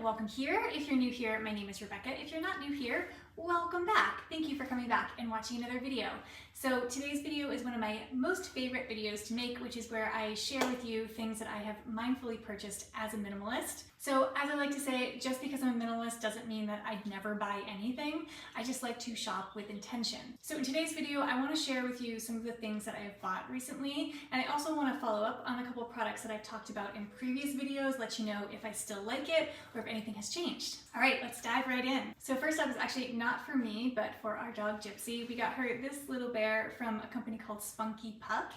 welcome here. If you're new here, my name is Rebecca. If you're not new here, welcome back. Thank you for coming back and watching another video. So today's video is one of my most favorite videos to make, which is where I share with you things that I have mindfully purchased as a minimalist. So as I like to say, just because I'm a minimalist doesn't mean that I'd never buy anything. I just like to shop with intention. So in today's video, I want to share with you some of the things that I have bought recently, and I also want to follow up on a couple of products that I've talked about in previous videos, let you know if I still like it or if anything has changed. All right, let's dive right in. So first up is actually not for me, but for our dog Gypsy. We got her this little bear from a company called spunkypup.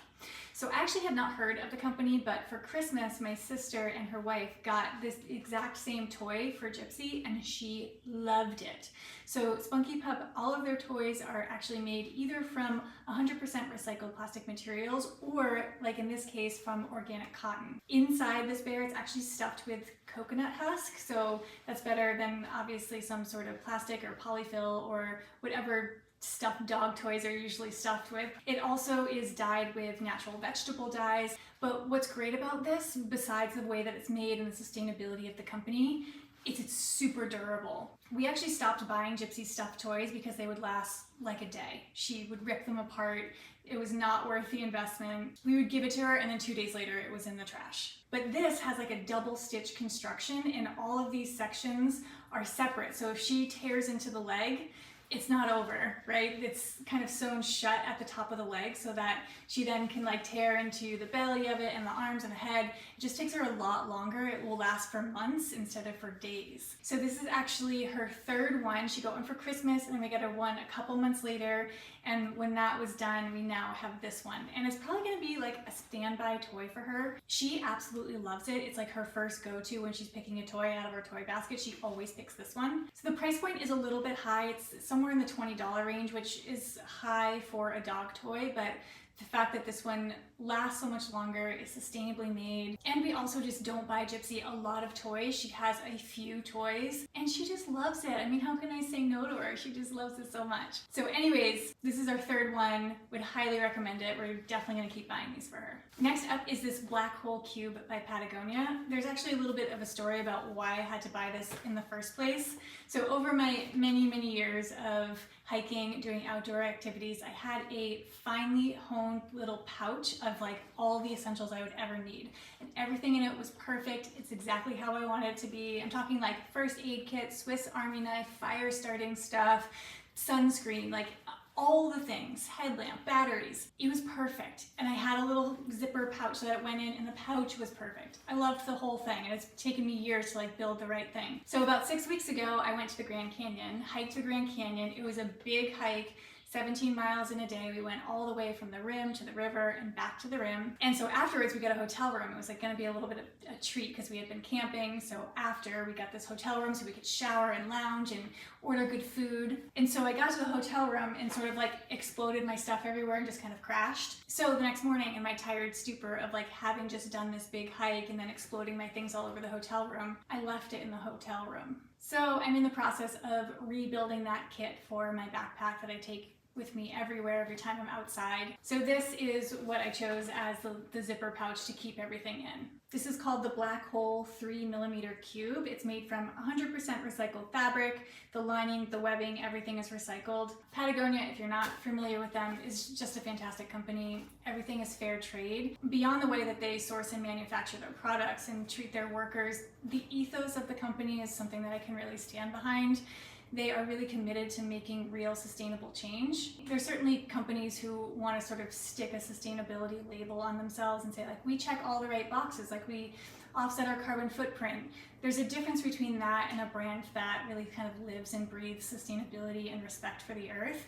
So I actually had not heard of the company, but for Christmas, my sister and her wife got this exact same toy for Gypsy, and she loved it. So spunkypup, all of their toys are actually made either from 100% recycled plastic materials or, like in this case, from organic cotton. Inside this bear, it's actually stuffed with coconut husk, so that's better than obviously some sort of plastic or polyfill or whatever stuffed dog toys are usually stuffed with. It also is dyed with natural vegetable dyes, but what's great about this, besides the way that it's made and the sustainability of the company, is it's super durable. We actually stopped buying Gypsy's stuffed toys because they would last like a day. She would rip them apart. It was not worth the investment. We would give it to her and then 2 days later it was in the trash. But this has like a double stitch construction and all of these sections are separate. So if she tears into the leg, it's not over, right? It's kind of sewn shut at the top of the leg so that she then can like tear into the belly of it and the arms and the head. It just takes her a lot longer. It will last for months instead of for days. So this is actually her third one. She got one for Christmas and then we got her one a couple months later. And when that was done, we now have this one. And it's probably gonna be like a standby toy for her. She absolutely loves it. It's like her first go-to when she's picking a toy out of her toy basket. She always picks this one. So the price point is a little bit high. It's somewhere in the $20 range, which is high for a dog toy, but the fact that this one lasts so much longer, is sustainably made, and we also just don't buy Gypsy a lot of toys. She has a few toys and she just loves it. I mean, how can I say no to her? She just loves it so much. So anyways, this is our third one. Would highly recommend it. We're definitely gonna keep buying these for her. Next up is this black hole cube by Patagonia. There's actually a little bit of a story about why I had to buy this in the first place. So over my many years of hiking, doing outdoor activities, I had a finely honed little pouch of like all the essentials I would ever need. And everything in it was perfect. It's exactly how I wanted it to be. I'm talking like first aid kit, Swiss Army knife, fire starting stuff, sunscreen, like all the things, headlamp, batteries. It was perfect. And I had a little zipper pouch that it went in and the pouch was perfect. I loved the whole thing and it's taken me years to like build the right thing. So about 6 weeks ago, I went to the Grand Canyon, hiked the Grand Canyon. It was a big hike. 17 miles in a day. We went all the way from the rim to the river and back to the rim. And so afterwards we got a hotel room. It was like gonna be a little bit of a treat because we had been camping. So after we got this hotel room so we could shower and lounge and order good food. And so I got to the hotel room and sort of like exploded my stuff everywhere and just kind of crashed. So the next morning in my tired stupor of like having just done this big hike and then exploding my things all over the hotel room, I left it in the hotel room. So I'm in the process of rebuilding that kit for my backpack that I take with me everywhere, every time I'm outside. So this is what I chose as the zipper pouch to keep everything in. This is called the Black Hole 3mm cube. It's made from 100% recycled fabric. The lining, the webbing, everything is recycled. Patagonia, if you're not familiar with them, is just a fantastic company. Everything is fair trade. Beyond the way that they source and manufacture their products and treat their workers, the ethos of the company is something that I can really stand behind. They are really committed to making real sustainable change. There's certainly companies who want to sort of stick a sustainability label on themselves and say like, we check all the right boxes, like we offset our carbon footprint. There's a difference between that and a brand that really kind of lives and breathes sustainability and respect for the earth.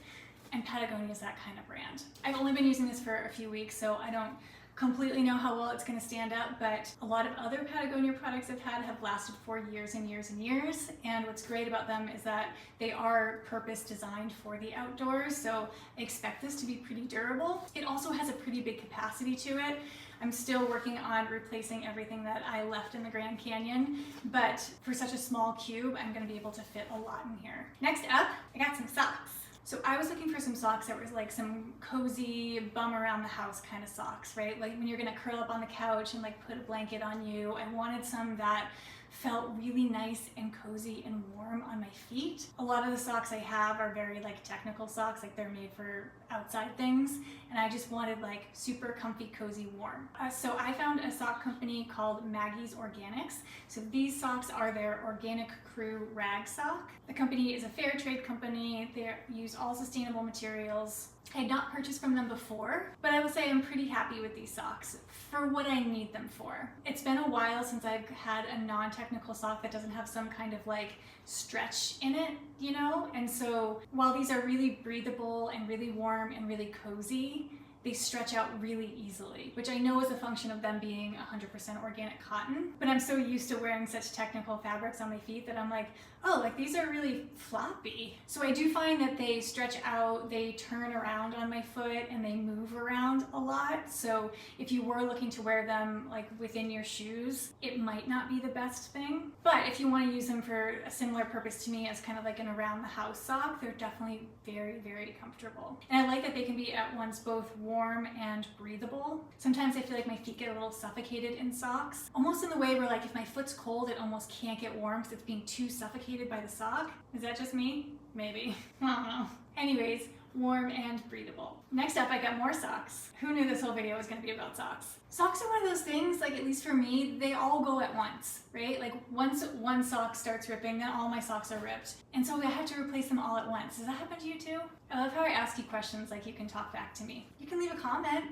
And Patagonia is that kind of brand. I've only been using this for a few weeks, so I don't completely know how well it's going to stand up, but a lot of other Patagonia products I've had have lasted for years and years and years. And what's great about them is that they are purpose designed for the outdoors, so I expect this to be pretty durable. It also has a pretty big capacity to it. I'm still working on replacing everything that I left in the Grand Canyon, but for such a small cube, I'm going to be able to fit a lot in here. Next up, I got some socks. So I was looking for some socks that was like some cozy bum around the house kind of socks, right? Like when you're gonna curl up on the couch and like put a blanket on you. I wanted some that felt really nice and cozy and warm on my feet. A lot of the socks I have are very like technical socks, like they're made for outside things, and I just wanted like super comfy, cozy, warm. So I found a sock company called Maggie's Organics. So these socks are their Organic Crew rag sock. The company is a fair trade company. They use all sustainable materials. I had not purchased from them before, but I will say I'm pretty happy with these socks for what I need them for. It's been a while since I've had a non-technical sock that doesn't have some kind of like stretch in it, you know? And so while these are really breathable and really warm and really cozy, they stretch out really easily, which I know is a function of them being 100% organic cotton, but I'm so used to wearing such technical fabrics on my feet that I'm like, oh, like these are really floppy. So I do find that they stretch out, they turn around on my foot, and they move around a lot. So if you were looking to wear them like within your shoes, it might not be the best thing. But if you want to use them for a similar purpose to me as kind of like an around the house sock, they're definitely very, very comfortable. And I like that they can be at once both warm and breathable. Sometimes I feel like my feet get a little suffocated in socks, almost in the way where like if my foot's cold, it almost can't get warm because it's being too suffocated by the sock. Is that just me? Maybe. I don't know. Anyways, warm and breathable. Next up, I got more socks. Who knew this whole video was going to be about socks? Socks are one of those things, like at least for me, they all go at once, right? Like once one sock starts ripping, then all my socks are ripped. And so I have to replace them all at once. Does that happen to you too? I love how I ask you questions like you can talk back to me. You can leave a comment.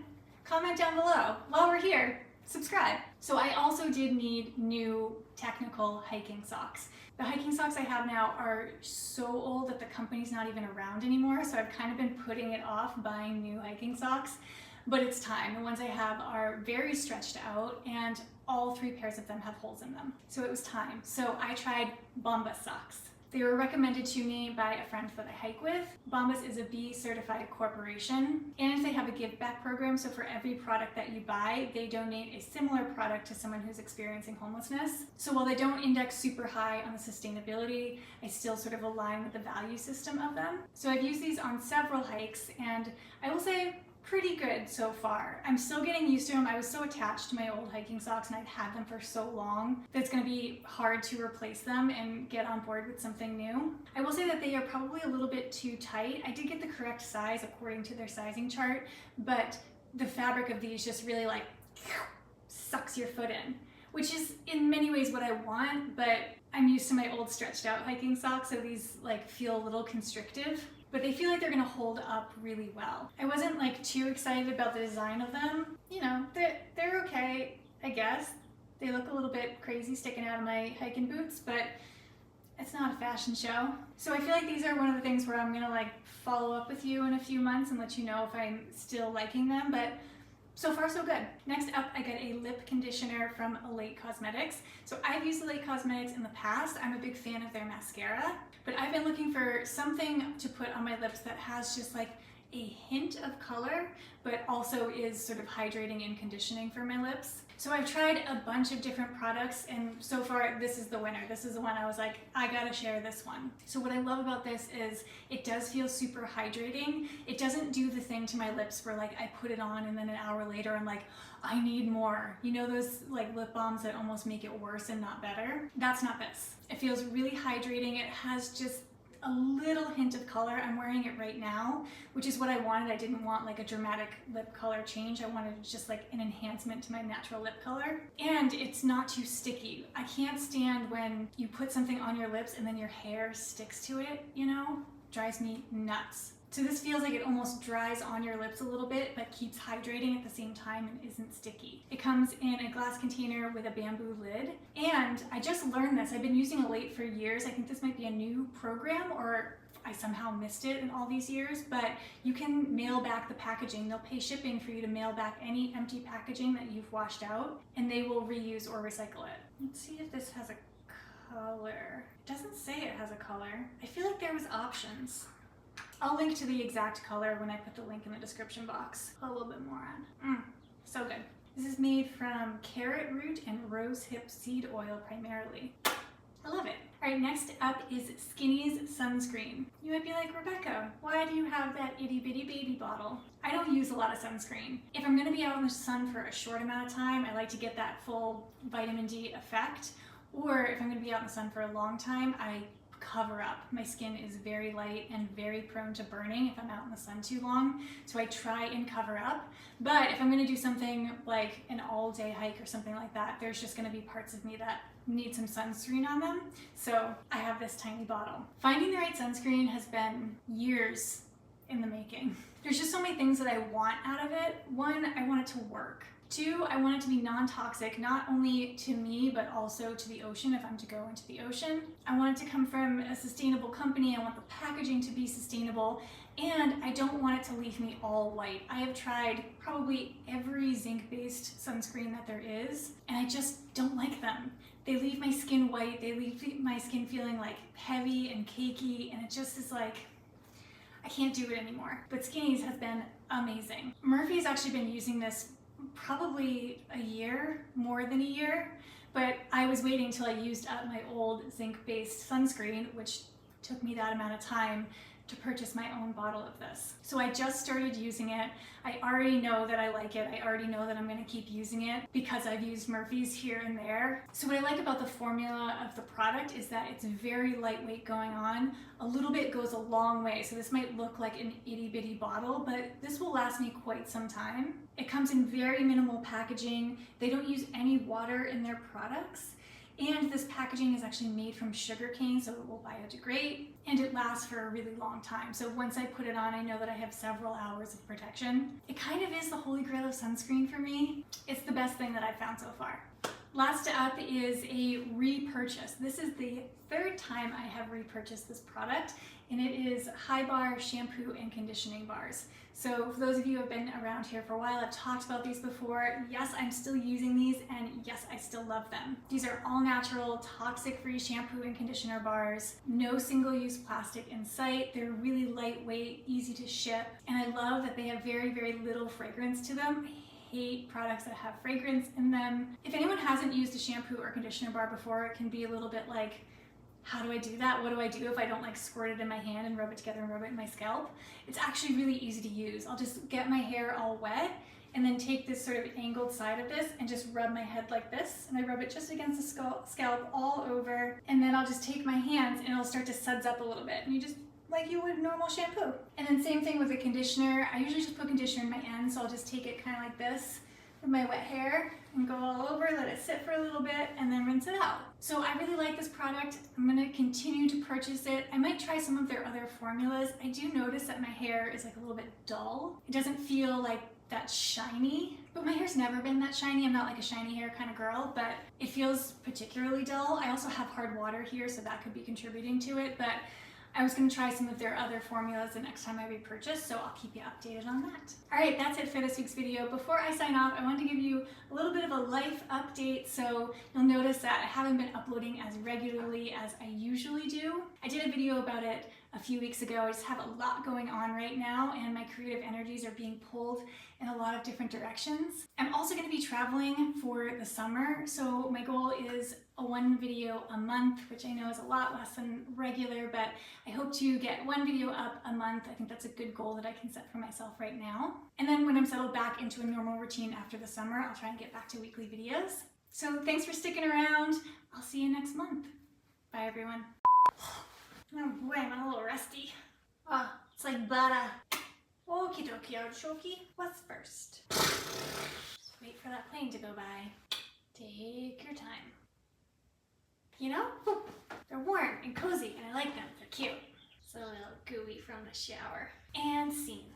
Comment down below. While we're here, subscribe. So I also did need new technical hiking socks. The hiking socks I have now are so old that the company's not even around anymore, so I've kind of been putting it off buying new hiking socks, but it's time. The ones I have are very stretched out, and all 3 pairs of them have holes in them. So it was time. So I tried Bombas socks. They were recommended to me by a friend that I hike with. Bombas is a B certified corporation, and they have a give back program. So for every product that you buy, they donate a similar product to someone who's experiencing homelessness. So while they don't index super high on the sustainability, I still sort of align with the value system of them. So I've used these on several hikes, and I will say pretty good so far. I'm still getting used to them. I was so attached to my old hiking socks and I'd had them for so long that it's going to be hard to replace them and get on board with something new. I will say that they are probably a little bit too tight. I did get the correct size according to their sizing chart, but the fabric of these just really like sucks your foot in, which is in many ways what I want, but I'm used to my old stretched out hiking socks, so these like feel a little constrictive. But they feel like they're gonna hold up really well. I wasn't like too excited about the design of them. You know, they're okay, I guess. They look a little bit crazy sticking out of my hiking boots, but it's not a fashion show. So I feel like these are one of the things where I'm gonna like follow up with you in a few months and let you know if I'm still liking them, but so far so good. Next up, I got a lip conditioner from Elate Cosmetics. So I've used Elate Cosmetics in the past. I'm a big fan of their mascara, but I've been looking for something to put on my lips that has just like a hint of color, but also is sort of hydrating and conditioning for my lips. So I've tried a bunch of different products, and so far this is the winner. This is the one I was like, I gotta share this one. So what I love about this is it does feel super hydrating. It doesn't do the thing to my lips where like I put it on and then an hour later I'm like, I need more. You know those like lip balms that almost make it worse and not better? That's not this. It feels really hydrating. It has just a little hint of color. I'm wearing it right now, which is what I wanted. I didn't want like a dramatic lip color change. I wanted just like an enhancement to my natural lip color. And it's not too sticky. I can't stand when you put something on your lips and then your hair sticks to it, you know? Drives me nuts. So this feels like it almost dries on your lips a little bit, but keeps hydrating at the same time and isn't sticky. It comes in a glass container with a bamboo lid. And I just learned this. I've been using Elate for years. I think this might be a new program, or I somehow missed it in all these years, but you can mail back the packaging. They'll pay shipping for you to mail back any empty packaging that you've washed out, and they will reuse or recycle it. Let's see if this has a color. It doesn't say it has a color. I feel like there was options. I'll link to the exact color when I put the link in the description box. A little bit more on. So good. This is made from carrot root and rose hip seed oil primarily. I love it. All right, next up is Skinny's sunscreen. You might be like, Rebecca, why do you have that itty bitty baby bottle? I don't use a lot of sunscreen. If I'm gonna be out in the sun for a short amount of time, I like to get that full vitamin D effect. Or if I'm going to be out in the sun for a long time, I cover up. My skin is very light and very prone to burning if I'm out in the sun too long, so I try and cover up. But if I'm going to do something like an all-day hike or something like that, there's just going to be parts of me that need some sunscreen on them, so I have this tiny bottle. Finding the right sunscreen has been years in the making. There's just so many things that I want out of it. One, I want it to work. Two, I want it to be non-toxic, not only to me, but also to the ocean if I'm to go into the ocean. I want it to come from a sustainable company. I want the packaging to be sustainable, and I don't want it to leave me all white. I have tried probably every zinc-based sunscreen that there is, and I just don't like them. They leave my skin white, they leave my skin feeling like heavy and cakey, and it just is like, I can't do it anymore. But Skinny's has been amazing. Murphy's actually been using this probably a year, more than a year, but I was waiting till I used up my old zinc-based sunscreen, which took me that amount of time to purchase my own bottle of this. So I just started using it. I already know that I like it. I already know that I'm going to keep using it because I've used Murphy's here and there. So what I like about the formula of the product is that it's very lightweight going on. A little bit goes a long way. So this might look like an itty bitty bottle, but this will last me quite some time. It comes in very minimal packaging. They don't use any water in their products. And this packaging is actually made from sugarcane, so it will biodegrade, and it lasts for a really long time. So once I put it on, I know that I have several hours of protection. It kind of is the holy grail of sunscreen for me. It's the best thing that I've found so far. Last up is a repurchase. This is the third time I have repurchased this product, and it is High Bar shampoo and conditioning bars. So for those of you who have been around here for a while, I've talked about these before. Yes, I'm still using these, and yes, I still love them. These are all natural, toxic-free shampoo and conditioner bars. No single-use plastic in sight. They're really lightweight, easy to ship, and I love that they have very, very little fragrance to them. I hate products that have fragrance in them. If anyone hasn't used a shampoo or conditioner bar before, it can be a little bit like, how do I do that? What do I do if I don't like squirt it in my hand and rub it together and rub it in my scalp? It's actually really easy to use. I'll just get my hair all wet and then take this sort of angled side of this and just rub my head like this. And I rub it just against the scalp all over. And then I'll just take my hands and it'll start to suds up a little bit. And you just, like you would normal shampoo. And then same thing with the conditioner. I usually just put conditioner in my ends, so I'll just take it kind of like this with my wet hair and go all over, let it sit for a little bit, and then rinse it out. So I really like this product. I'm gonna continue to purchase it. I might try some of their other formulas. I do notice that my hair is like a little bit dull. It doesn't feel like that shiny, but my hair's never been that shiny. I'm not like a shiny hair kind of girl, but it feels particularly dull. I also have hard water here, so that could be contributing to it, but I was going to try some of their other formulas the next time I repurchase, so I'll keep you updated on that. All right, that's it for this week's video. Before I sign off, I wanted to give you a little bit of a life update. So you'll notice that I haven't been uploading as regularly as I usually do. I did a video about it a few weeks ago. I just have a lot going on right now, and my creative energies are being pulled in a lot of different directions. I'm also going to be traveling for the summer, so my goal is one video a month, which I know is a lot less than regular, but I hope to get one video up a month. I think that's a good goal that I can set for myself right now. And then when I'm settled back into a normal routine after the summer, I'll try and get back to weekly videos. So thanks for sticking around. I'll see you next month. Bye, everyone. Oh boy, I'm a little rusty. Oh, it's like butter. Okie dokie, artichoke. What's first? Just wait for that plane to go by. Take your time. You know, they're warm and cozy, and I like them. They're cute. So a little gooey from the shower. And scene.